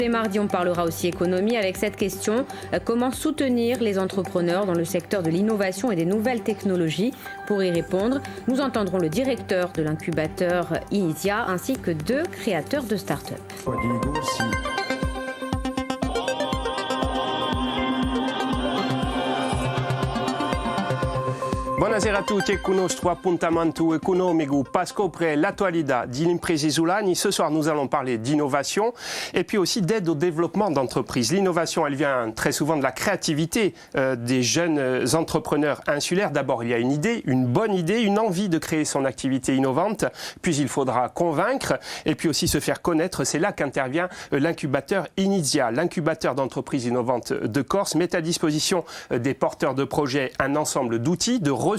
Et mardi, on parlera aussi économie avec cette question. Comment soutenir les entrepreneurs dans le secteur de l'innovation et des nouvelles technologies? Pour y répondre, nous entendrons le directeur de l'incubateur Initia ainsi que 2 créateurs de start-up. Buonasera a tutti con il nostro appuntamento economico per scoprire l'attualità di imprese isolane. Ce soir, nous allons parler d'innovation et puis aussi d'aide au développement d'entreprises. L'innovation, elle vient très souvent de la créativité des jeunes entrepreneurs insulaires. D'abord, il y a une idée, une bonne idée, une envie de créer son activité innovante. Puis, il faudra convaincre et puis aussi se faire connaître. C'est là qu'intervient l'incubateur Initia. L'incubateur d'entreprises innovantes de Corse met à disposition des porteurs de projets un ensemble d'outils, de ressources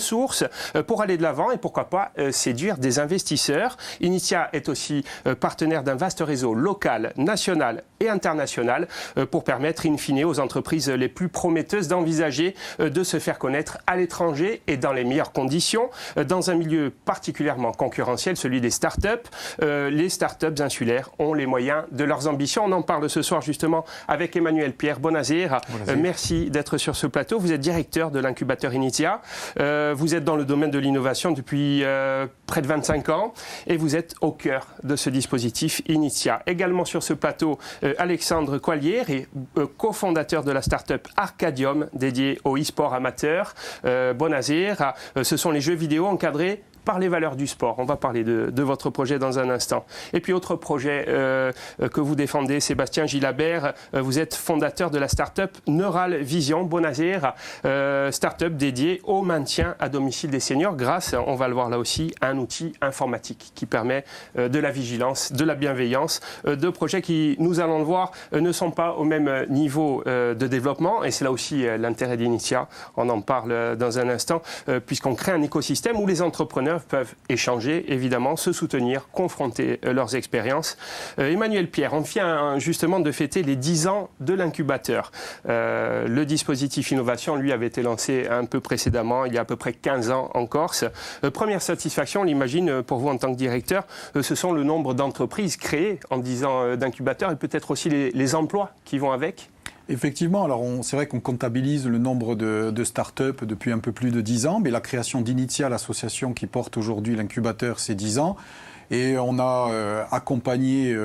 pour aller de l'avant et pourquoi pas séduire des investisseurs. Initia est aussi partenaire d'un vaste réseau local, national et international pour permettre in fine aux entreprises les plus prometteuses d'envisager de se faire connaître à l'étranger et dans les meilleures conditions, dans un milieu particulièrement concurrentiel, celui des startups. Les startups insulaires ont les moyens de leurs ambitions. On en parle ce soir justement avec Emmanuel Pierre. Buonasera. Merci d'être sur ce plateau. Vous êtes directeur de l'incubateur Initia. Vous êtes dans le domaine de l'innovation depuis près de 25 ans et vous êtes au cœur de ce dispositif Initia. Également sur ce plateau, Alexandre Qualier, cofondateur de la start-up Arcadium dédiée au e-sport amateur. Buonasera. Ce sont les jeux vidéo encadrés par les valeurs du sport. On va parler de votre projet dans un instant. Et puis autre projet que vous défendez, Sébastien Gilabert, vous êtes fondateur de la start-up Neural Vision. Buonasera, start-up dédiée au maintien à domicile des seniors grâce, on va le voir là aussi, à un outil informatique qui permet de la vigilance, de la bienveillance, de projets qui, nous allons le voir, ne sont pas au même niveau de développement et c'est là aussi l'intérêt d'Initia. On en parle dans un instant puisqu'on crée un écosystème où les entrepreneurs peuvent échanger, évidemment, se soutenir, confronter leurs expériences. Emmanuel Pierre, on vient justement de fêter les 10 ans de l'incubateur. Le dispositif innovation, lui, avait été lancé un peu précédemment, il y a à peu près 15 ans en Corse. Première satisfaction, on l'imagine, pour vous en tant que directeur, ce sont le nombre d'entreprises créées en 10 ans d'incubateur et peut-être aussi les emplois qui vont avec. Effectivement, alors c'est vrai qu'on comptabilise le nombre de start-up depuis un peu plus de 10 ans, mais la création d'Initia, l'association qui porte aujourd'hui l'incubateur, c'est 10 ans. Et on a accompagné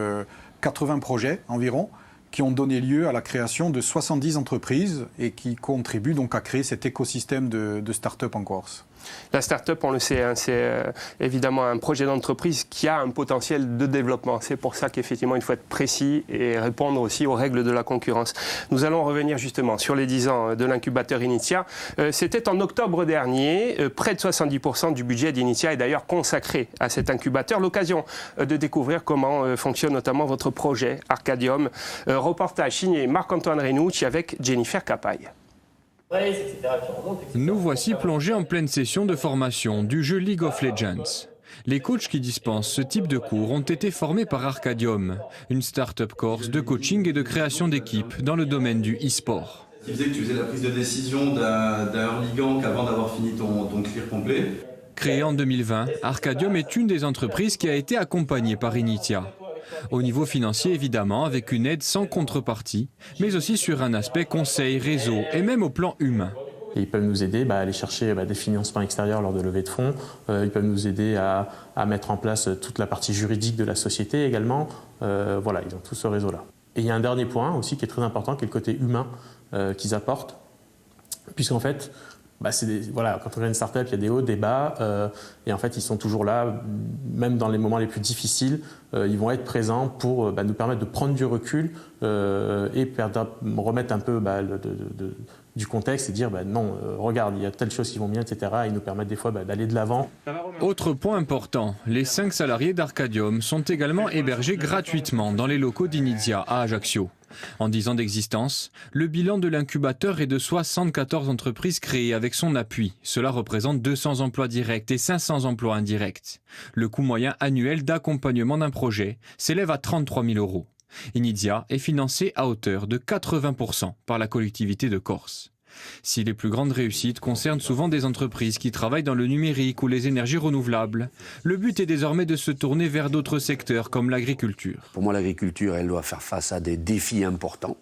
80 projets environ qui ont donné lieu à la création de 70 entreprises et qui contribuent donc à créer cet écosystème de start-up en Corse. La start-up, on le sait, hein, c'est évidemment un projet d'entreprise qui a un potentiel de développement. C'est pour ça qu'effectivement, il faut être précis et répondre aussi aux règles de la concurrence. Nous allons revenir justement sur les 10 ans de l'incubateur Initia. C'était en octobre dernier. Près de 70% du budget d'Initia est d'ailleurs consacré à cet incubateur. L'occasion de découvrir comment fonctionne notamment votre projet Arcadium. Reportage signé Marc-Antoine Renucci avec Jennifer Capaille. Nous voici plongés en pleine session de formation du jeu League of Legends. Les coachs qui dispensent ce type de cours ont été formés par Arcadium, une start-up corse de coaching et de création d'équipes dans le domaine du e-sport. Qui faisait que tu faisais la prise de décision d'un early gank avant d'avoir fini ton clear complet. Créé en 2020, Arcadium est une des entreprises qui a été accompagnée par Initia. Au niveau financier évidemment, avec une aide sans contrepartie, mais aussi sur un aspect conseil, réseau et même au plan humain. Et ils peuvent nous aider à aller chercher des financements extérieurs lors de levée de fonds. Ils peuvent nous aider à mettre en place toute la partie juridique de la société également. Voilà, ils ont tout ce réseau-là. Et il y a un dernier point aussi qui est très important, qui est le côté humain qu'ils apportent. Puisqu'en fait, voilà, quand on a une start-up, il y a des hauts, des bas, et en fait, ils sont toujours là, même dans les moments les plus difficiles, ils vont être présents pour nous permettre de prendre du recul et remettre un peu du contexte et dire non, regarde, il y a telle chose qui vont bien, etc. Et ils nous permettent des fois d'aller de l'avant. Autre point important, les 5 salariés d'Arcadium sont également hébergés gratuitement dans les locaux d'Initia à Ajaccio. En 10 ans d'existence, le bilan de l'incubateur est de 74 entreprises créées avec son appui. Cela représente 200 emplois directs et 500 emplois indirects. Le coût moyen annuel d'accompagnement d'un projet s'élève à 33 000 €. Initia est financé à hauteur de 80% par la collectivité de Corse. Si les plus grandes réussites concernent souvent des entreprises qui travaillent dans le numérique ou les énergies renouvelables, le but est désormais de se tourner vers d'autres secteurs comme l'agriculture. Pour moi, l'agriculture, elle doit faire face à des défis importants,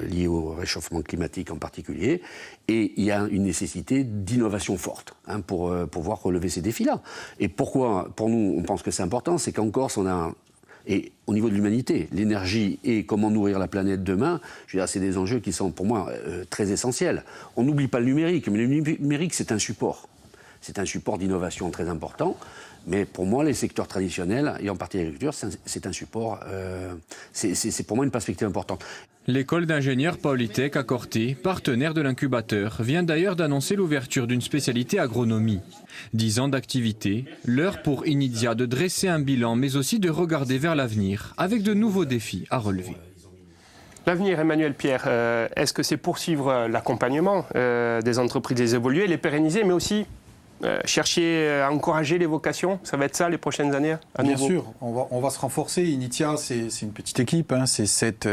liés au réchauffement climatique en particulier, et il y a une nécessité d'innovation forte pour pouvoir relever ces défis-là. Et pourquoi, pour nous, on pense que c'est important, c'est qu'en Corse, on a... Et au niveau de l'humanité, l'énergie et comment nourrir la planète demain, je veux dire, c'est des enjeux qui sont pour moi très essentiels. On n'oublie pas le numérique, mais le numérique c'est un support. C'est un support d'innovation très important. Mais pour moi, les secteurs traditionnels, et en partie l'agriculture, c'est un support, c'est pour moi une perspective importante. L'école d'ingénieurs Polytech à Corté, partenaire de l'incubateur, vient d'ailleurs d'annoncer l'ouverture d'une spécialité agronomie. 10 ans d'activité, l'heure pour Inidia de dresser un bilan, mais aussi de regarder vers l'avenir, avec de nouveaux défis à relever. L'avenir, Emmanuel Pierre, est-ce que c'est poursuivre l'accompagnement des entreprises, les évoluer, les pérenniser, mais aussi chercher à encourager les vocations? Ça va être ça les prochaines années à nouveau? Bien sûr, on va se renforcer. Initia, c'est une petite équipe, c'est 7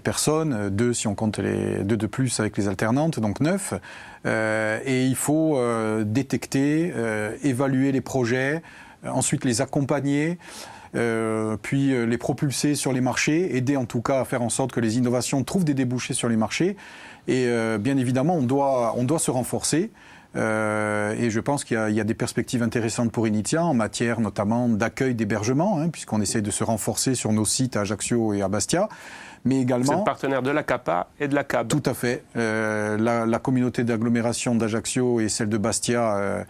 personnes, 2 si on compte les 2 de plus avec les alternantes, donc 9. Et il faut détecter, évaluer les projets, ensuite les accompagner, puis les propulser sur les marchés, aider en tout cas à faire en sorte que les innovations trouvent des débouchés sur les marchés. Et bien évidemment, on doit se renforcer. Et je pense qu'il y a des perspectives intéressantes pour Initia en matière notamment d'accueil d'hébergement, puisqu'on essaie de se renforcer sur nos sites à Ajaccio et à Bastia. Mais également, vous êtes partenaire de la CAPA et de la CAB. Tout à fait. La communauté d'agglomération d'Ajaccio et celle de Bastia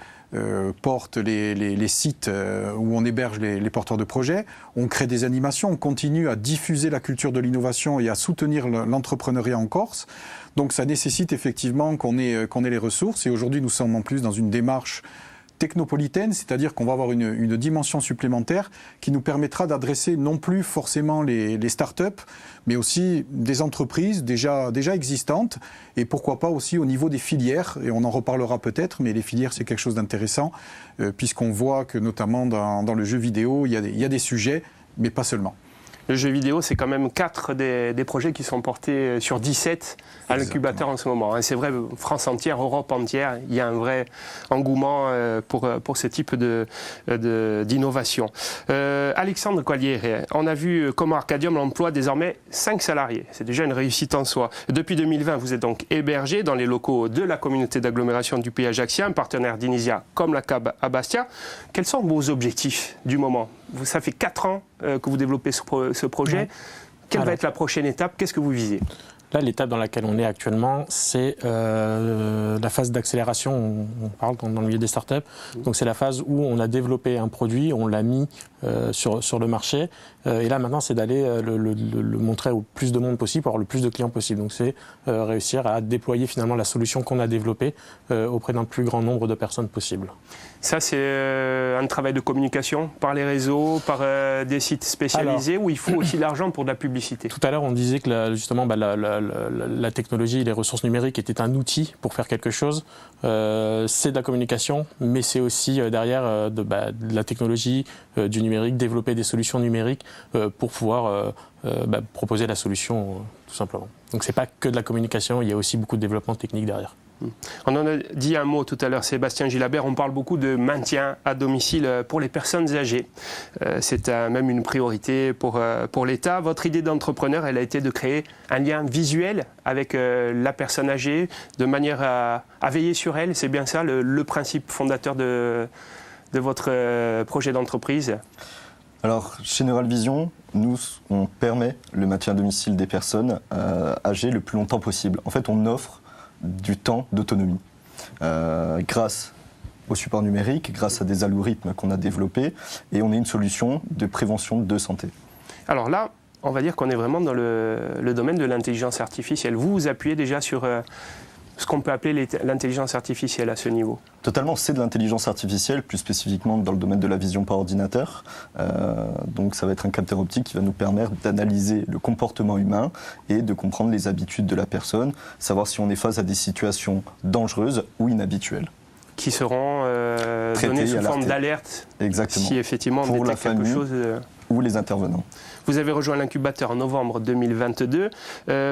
portent les sites où on héberge les porteurs de projets. On crée des animations, on continue à diffuser la culture de l'innovation et à soutenir l'entrepreneuriat en Corse. Donc ça nécessite effectivement qu'on ait les ressources. Et aujourd'hui, nous sommes en plus dans une démarche technopolitaine, c'est-à-dire qu'on va avoir une dimension supplémentaire qui nous permettra d'adresser non plus forcément les start-up, mais aussi des entreprises déjà existantes, et pourquoi pas aussi au niveau des filières, et on en reparlera peut-être, mais les filières c'est quelque chose d'intéressant, puisqu'on voit que notamment dans le jeu vidéo, il y a des sujets, mais pas seulement. Le jeu vidéo, c'est quand même 4 des projets qui sont portés sur 17 à l'incubateur en ce moment. C'est vrai, France entière, Europe entière, il y a un vrai engouement pour ce type d'innovation. Alexandre Collier, on a vu comment Arcadium emploie désormais 5 salariés. C'est déjà une réussite en soi. Depuis 2020, vous êtes donc hébergé dans les locaux de la communauté d'agglomération du Pays ajaccien, partenaire d'Inisia comme la CAB à Bastia. Quels sont vos objectifs du moment? Ça fait 4 ans que vous développez ce projet. Ouais. Quelle va être la prochaine étape? Qu'est-ce que vous visez? Là, l'étape dans laquelle on est actuellement, c'est la phase d'accélération, on parle dans le milieu des startups. Donc c'est la phase où on a développé un produit, on l'a mis sur le marché. Et là, maintenant, c'est d'aller le montrer au plus de monde possible pour avoir le plus de clients possible. Donc c'est réussir à déployer finalement la solution qu'on a développée auprès d'un plus grand nombre de personnes possible. Ça, c'est un travail de communication par les réseaux, par des sites spécialisés, où il faut aussi de l'argent pour de la publicité. Tout à l'heure, on disait que justement, la technologie et les ressources numériques étaient un outil pour faire quelque chose. C'est de la communication, mais c'est aussi derrière de la technologie, du numérique, développer des solutions numériques pour pouvoir proposer la solution, tout simplement. Donc, ce n'est pas que de la communication, il y a aussi beaucoup de développement technique derrière. On en a dit un mot tout à l'heure, Sébastien Gilabert, on parle beaucoup de maintien à domicile pour les personnes âgées. C'est même une priorité pour l'État. Votre idée d'entrepreneur, elle a été de créer un lien visuel avec la personne âgée, de manière à veiller sur elle. C'est bien ça le principe fondateur de votre projet d'entreprise? Alors, chez Neural Vision, nous, on permet le maintien à domicile des personnes âgées le plus longtemps possible. En fait, on offre du temps d'autonomie. Grâce au support numérique, grâce à des algorithmes qu'on a développés, et on est une solution de prévention de santé. Alors là, on va dire qu'on est vraiment dans le domaine de l'intelligence artificielle. Vous vous appuyez déjà sur ce qu'on peut appeler l'intelligence artificielle à ce niveau? Totalement, c'est de l'intelligence artificielle, plus spécifiquement dans le domaine de la vision par ordinateur. Donc ça va être un capteur optique qui va nous permettre d'analyser le comportement humain et de comprendre les habitudes de la personne, savoir si on est face à des situations dangereuses ou inhabituelles. Qui seront données sous forme d'alerte. Exactement. Si effectivement on détecte quelque chose. ou les intervenants. Vous avez rejoint l'incubateur en novembre 2022.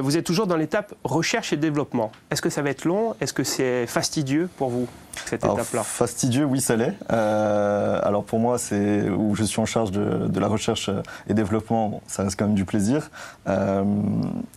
Vous êtes toujours dans l'étape recherche et développement. Est-ce que ça va être long? Est-ce que c'est fastidieux pour vous, cette étape-là? Fastidieux, oui, ça l'est. Alors pour moi, c'est où je suis en charge de la recherche et développement, bon, ça reste quand même du plaisir.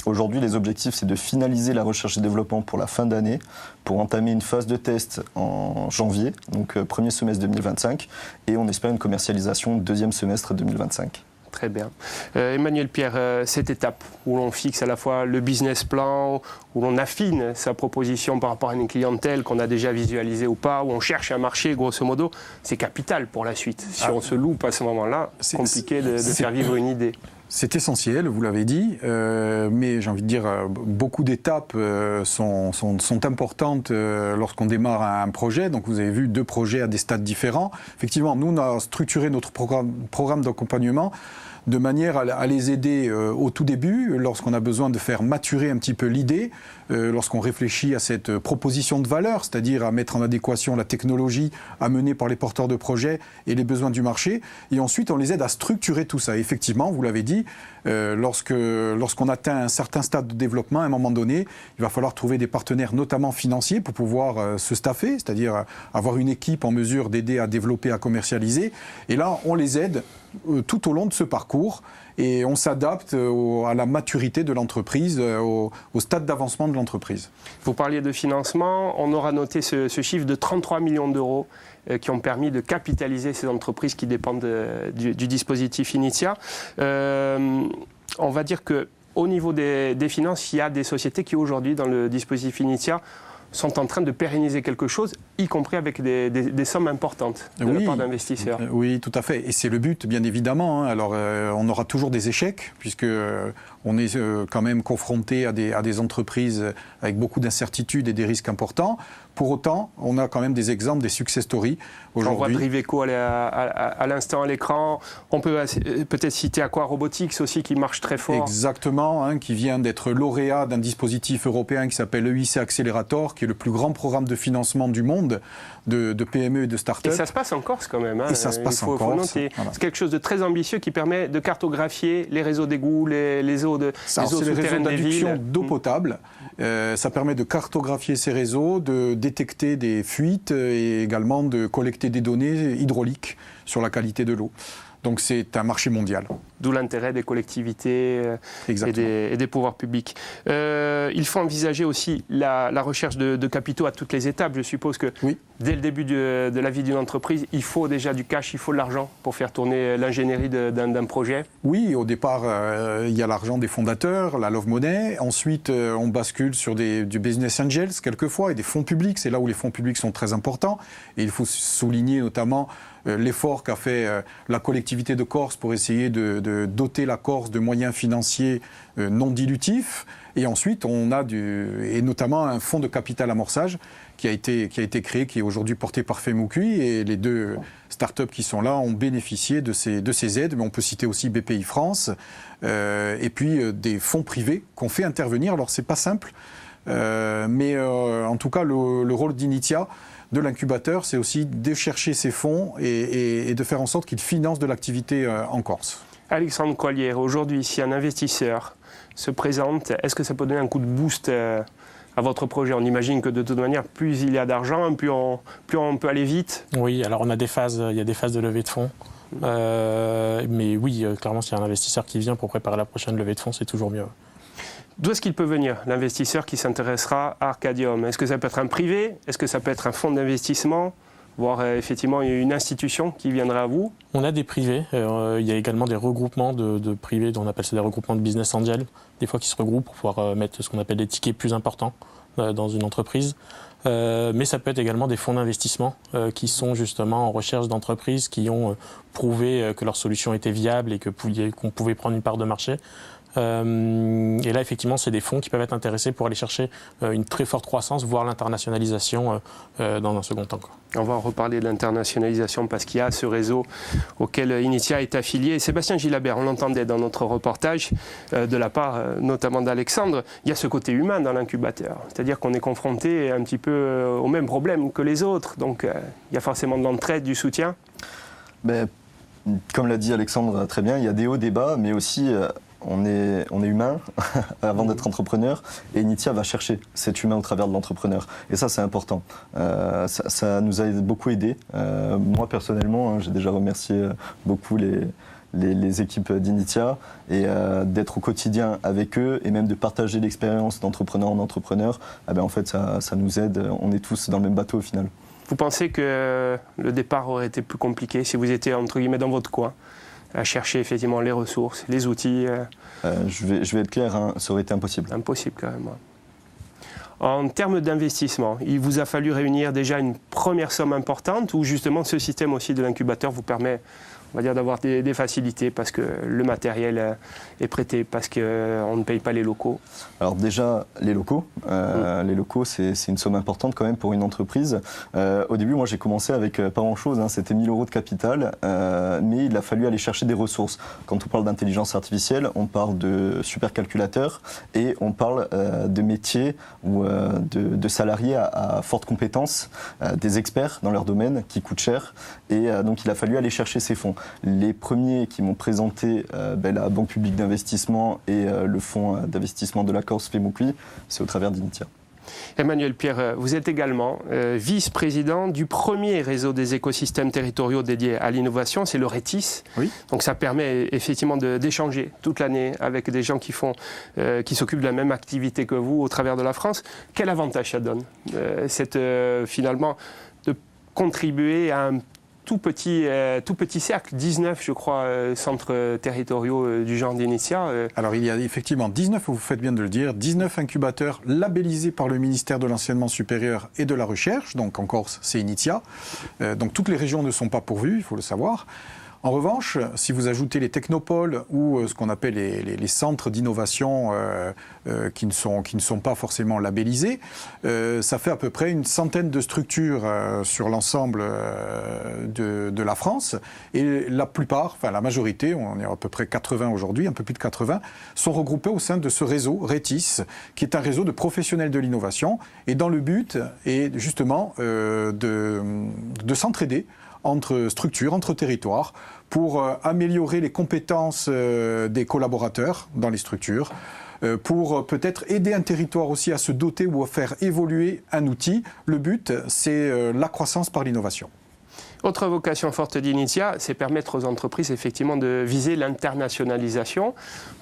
Aujourd'hui, les objectifs, c'est de finaliser la recherche et développement pour la fin d'année, pour entamer une phase de test en janvier, donc premier semestre 2025, et on espère une commercialisation deuxième semestre 2025. Très bien. Emmanuel Pierre, cette étape où l'on fixe à la fois le business plan, où l'on affine sa proposition par rapport à une clientèle qu'on a déjà visualisée ou pas, où on cherche un marché, grosso modo, c'est capital pour la suite. Si on se loupe à ce moment-là, c'est compliqué de faire vivre une idée. C'est essentiel, vous l'avez dit, mais j'ai envie de dire, beaucoup d'étapes sont importantes lorsqu'on démarre un projet. Donc vous avez vu 2 projets à des stades différents. Effectivement, nous, on a structuré notre programme d'accompagnement de manière à les aider au tout début, lorsqu'on a besoin de faire maturer un petit peu l'idée, lorsqu'on réfléchit à cette proposition de valeur, c'est-à-dire à mettre en adéquation la technologie amenée par les porteurs de projets et les besoins du marché. Et ensuite, on les aide à structurer tout ça. Et effectivement, vous l'avez dit, lorsqu'on atteint un certain stade de développement, à un moment donné, il va falloir trouver des partenaires, notamment financiers, pour pouvoir se staffer, c'est-à-dire avoir une équipe en mesure d'aider à développer, à commercialiser. Et là, on les aide tout au long de ce parcours et on s'adapte à la maturité de l'entreprise, au stade d'avancement de l'entreprise. Vous parliez de financement, on aura noté ce chiffre de 33 millions d'euros qui ont permis de capitaliser ces entreprises qui dépendent du dispositif Initia. On va dire qu'au niveau des finances, il y a des sociétés qui aujourd'hui dans le dispositif Initia sont en train de pérenniser quelque chose, y compris avec des sommes importantes de la part d'investisseurs. Oui, tout à fait. Et c'est le but, bien évidemment. Alors, on aura toujours des échecs, puisque on est quand même confronté à des entreprises avec beaucoup d'incertitudes et des risques importants. Pour autant, on a quand même des exemples, des success stories aujourd'hui. On voit Driveco à l'instant à l'écran. On peut peut-être citer Aqua Robotics aussi, qui marche très fort. Exactement, qui vient d'être lauréat d'un dispositif européen qui s'appelle EIC Accelerator, qui est le plus grand programme de financement du monde de PME et de start-up. Et ça se passe en Corse quand même. Et ça se passe en Corse. Voilà. C'est quelque chose de très ambitieux qui permet de cartographier les réseaux d'égouts, les eaux souterraines des villes. D'eau potable. Ça permet de cartographier ces réseaux, de détecter des fuites et également de collecter des données hydrauliques sur la qualité de l'eau. Donc c'est un marché mondial. D'où l'intérêt des collectivités et des pouvoirs publics. Il faut envisager aussi la recherche de capitaux à toutes les étapes. Je suppose que dès le début de la vie d'une entreprise, il faut déjà du cash, il faut de l'argent pour faire tourner l'ingénierie d'un projet. Oui, au départ, il y a l'argent des fondateurs, la love money. Ensuite, on bascule sur du business angels quelquefois et des fonds publics. C'est là où les fonds publics sont très importants. Et il faut souligner notamment l'effort qu'a fait la collectivité de Corse pour essayer de doter la Corse de moyens financiers non dilutifs. Et ensuite, on a et notamment un fonds de capital amorçage qui a été créé, qui est aujourd'hui porté par FEMUCUI. Et les 2 startups qui sont là ont bénéficié de ces aides. Mais on peut citer aussi BPI France et puis des fonds privés qu'on fait intervenir. Alors, c'est pas simple, mais en tout cas, le rôle d'Initia, de l'incubateur, c'est aussi de chercher ces fonds et de faire en sorte qu'ils financent de l'activité en Corse. Alexandre Collière, aujourd'hui, si un investisseur se présente, est-ce que ça peut donner un coup de boost à votre projet? On imagine que de toute manière, plus il y a d'argent, plus on peut aller vite. Oui, alors il y a des phases de levée de fonds. Mais oui, clairement, s'il y a un investisseur qui vient pour préparer la prochaine levée de fonds, c'est toujours mieux. D'où est-ce qu'il peut venir, l'investisseur qui s'intéressera à Arcadium? Est-ce que ça peut être un privé? Est-ce que ça peut être un fonds d'investissement? Voire effectivement une institution qui viendra à vous? On a des privés. Il y a également des regroupements de privés, on appelle ça des regroupements de business angels, des fois qui se regroupent pour pouvoir mettre ce qu'on appelle des tickets plus importants dans une entreprise. Mais ça peut être également des fonds d'investissement qui sont justement en recherche d'entreprises qui ont prouvé que leur solution était viable et qu'on pouvait prendre une part de marché. Et là, effectivement, c'est des fonds qui peuvent être intéressés pour aller chercher une très forte croissance, voire l'internationalisation dans un second temps. On va en reparler de l'internationalisation parce qu'il y a ce réseau auquel Initia est affilié. Sébastien Gilabert, on l'entendait dans notre reportage de la part notamment d'Alexandre, il y a ce côté humain dans l'incubateur. C'est-à-dire qu'on est confronté un petit peu au même problème que les autres. Donc il y a forcément de l'entraide, du soutien. comme l'a dit Alexandre très bien, il y a des hauts, des bas, mais aussi on est humain avant d'être entrepreneur, et Initia va chercher cet humain au travers de l'entrepreneur. Et ça, c'est important. Ça nous a beaucoup aidé. Moi, personnellement, j'ai déjà remercié beaucoup les équipes d'Initia, et d'être au quotidien avec eux, et même de partager l'expérience d'entrepreneur en entrepreneur, en fait, ça nous aide. On est tous dans le même bateau au final. Vous pensez que le départ aurait été plus compliqué si vous étiez, entre guillemets, dans votre coin, à chercher effectivement les ressources, les outils je vais être clair, hein, ça aurait été impossible. Impossible, quand même. En termes d'investissement, il vous a fallu réunir déjà une première somme importante, ou justement ce système aussi de l'incubateur vous permet, on va dire, d'avoir des facilités parce que le matériel est prêté, parce qu'on ne paye pas les locaux? Alors déjà, les locaux, c'est une somme importante quand même pour une entreprise. Au début, moi j'ai commencé avec pas grand-chose, hein, c'était 1 000 € de capital, mais il a fallu aller chercher des ressources. Quand on parle d'intelligence artificielle, on parle de supercalculateurs, et on parle de métiers ou de salariés à forte compétence, des experts dans leur domaine qui coûtent cher, et donc il a fallu aller chercher ces fonds. Les premiers qui m'ont présenté la Banque publique d'investissement et le fonds d'investissement de la Corse FEMUCLI, c'est au travers d'Initia. Emmanuel Pierre, vous êtes également vice-président du premier réseau des écosystèmes territoriaux dédiés à l'innovation, c'est le RETIS. Oui. Donc ça permet effectivement d'échanger toute l'année avec des gens qui s'occupent de la même activité que vous au travers de la France. Quel avantage ça donne, finalement, de contribuer à un tout petit cercle, 19, je crois, centres territoriaux du genre d'Initia. Alors il y a effectivement 19, vous faites bien de le dire, 19 incubateurs labellisés par le ministère de l'Enseignement supérieur et de la Recherche, donc en Corse c'est Initia. Donc toutes les régions ne sont pas pourvues, il faut le savoir. En revanche, si vous ajoutez les technopoles ou ce qu'on appelle les centres d'innovation qui ne sont pas forcément labellisés, ça fait à peu près une centaine de structures sur l'ensemble de la France. Et la plupart, enfin la majorité, on est à peu près 80 aujourd'hui, un peu plus de 80, sont regroupés au sein de ce réseau RETIS, qui est un réseau de professionnels de l'innovation, et dont le but est justement de s'entraider entre structures, entre territoires, pour améliorer les compétences des collaborateurs dans les structures, pour peut-être aider un territoire aussi à se doter ou à faire évoluer un outil. Le but, c'est la croissance par l'innovation. Autre vocation forte d'Initia, c'est permettre aux entreprises effectivement de viser l'internationalisation.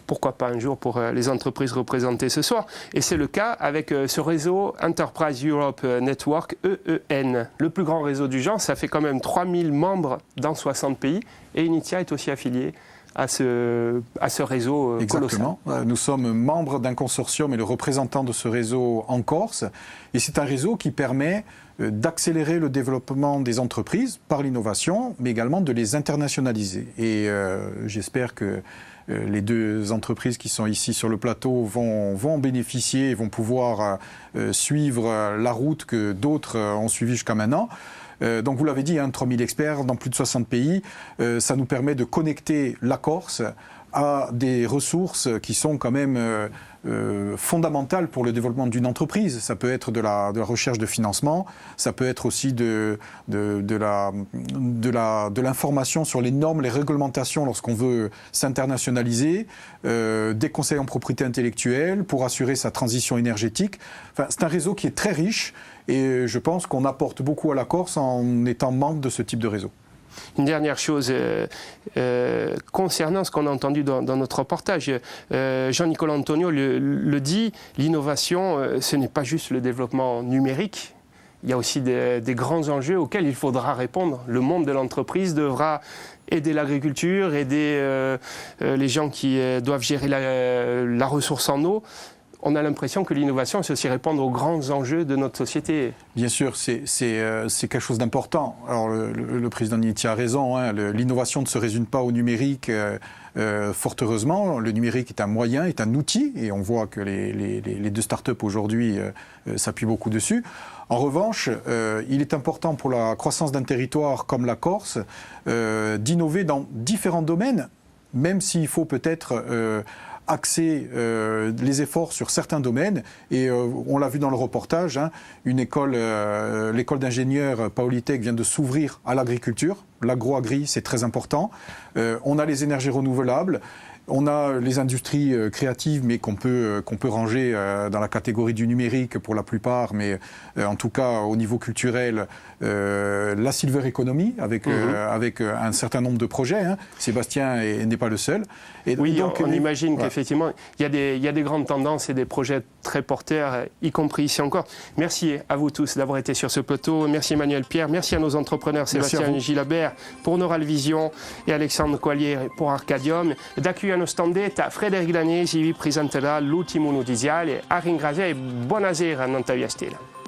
Pourquoi pas un jour pour les entreprises représentées ce soir. Et c'est le cas avec ce réseau Enterprise Europe Network, EEN. Le plus grand réseau du genre, ça fait quand même 3000 membres dans 60 pays. Et Initia est aussi affilié à ce réseau Exactement. Colossal. Nous sommes membres d'un consortium et le représentant de ce réseau en Corse. Et c'est un réseau qui permet d'accélérer le développement des entreprises par l'innovation, mais également de les internationaliser. Et j'espère que les deux entreprises qui sont ici sur le plateau vont en bénéficier et vont pouvoir suivre la route que d'autres ont suivie jusqu'à maintenant. Donc vous l'avez dit, 3000 experts dans plus de 60 pays, ça nous permet de connecter la Corse à des ressources qui sont quand même fondamentales pour le développement d'une entreprise. Ça peut être de la recherche de financement, ça peut être aussi de l'information sur les normes, les réglementations lorsqu'on veut s'internationaliser, des conseils en propriété intellectuelle pour assurer sa transition énergétique. Enfin, c'est un réseau qui est très riche et je pense qu'on apporte beaucoup à la Corse en étant membre de ce type de réseau. Une dernière chose concernant ce qu'on a entendu dans notre reportage, Jean-Nicolas Antonio le dit, l'innovation, ce n'est pas juste le développement numérique, il y a aussi des grands enjeux auxquels il faudra répondre. Le monde de l'entreprise devra aider l'agriculture, aider les gens qui doivent gérer la ressource en eau. On a l'impression que l'innovation, c'est aussi répondre aux grands enjeux de notre société. Bien sûr, c'est quelque chose d'important. Alors, le président Initia a raison, hein, l'innovation ne se résume pas au numérique, fort heureusement. Le numérique est un moyen, est un outil, et on voit que les deux startups aujourd'hui s'appuient beaucoup dessus. En revanche, il est important pour la croissance d'un territoire comme la Corse d'innover dans différents domaines, même s'il faut peut-être axer les efforts sur certains domaines. Et on l'a vu dans le reportage, hein, l'école d'ingénieurs Polytech vient de s'ouvrir à l'agriculture. L'agro-agri, c'est très important. On a les énergies renouvelables. On a les industries créatives, mais qu'on peut ranger dans la catégorie du numérique pour la plupart, mais en tout cas au niveau culturel, la silver economy avec un certain nombre de projets. Hein. Sébastien n'est pas le seul. Et oui, donc, on imagine qu'effectivement, il y a des grandes tendances et des projets très porteurs, y compris ici encore. Merci à vous tous d'avoir été sur ce plateau. Merci Emmanuel Pierre. Merci à nos entrepreneurs Sébastien Gilabert pour Neural Vision et Alexandre Coallier pour Arcadium. Da qui hanno stondetta Frédéric Danesi vi presenterà l'ultimo notiziale. A ringraziare e buonasera a Nantaviastela.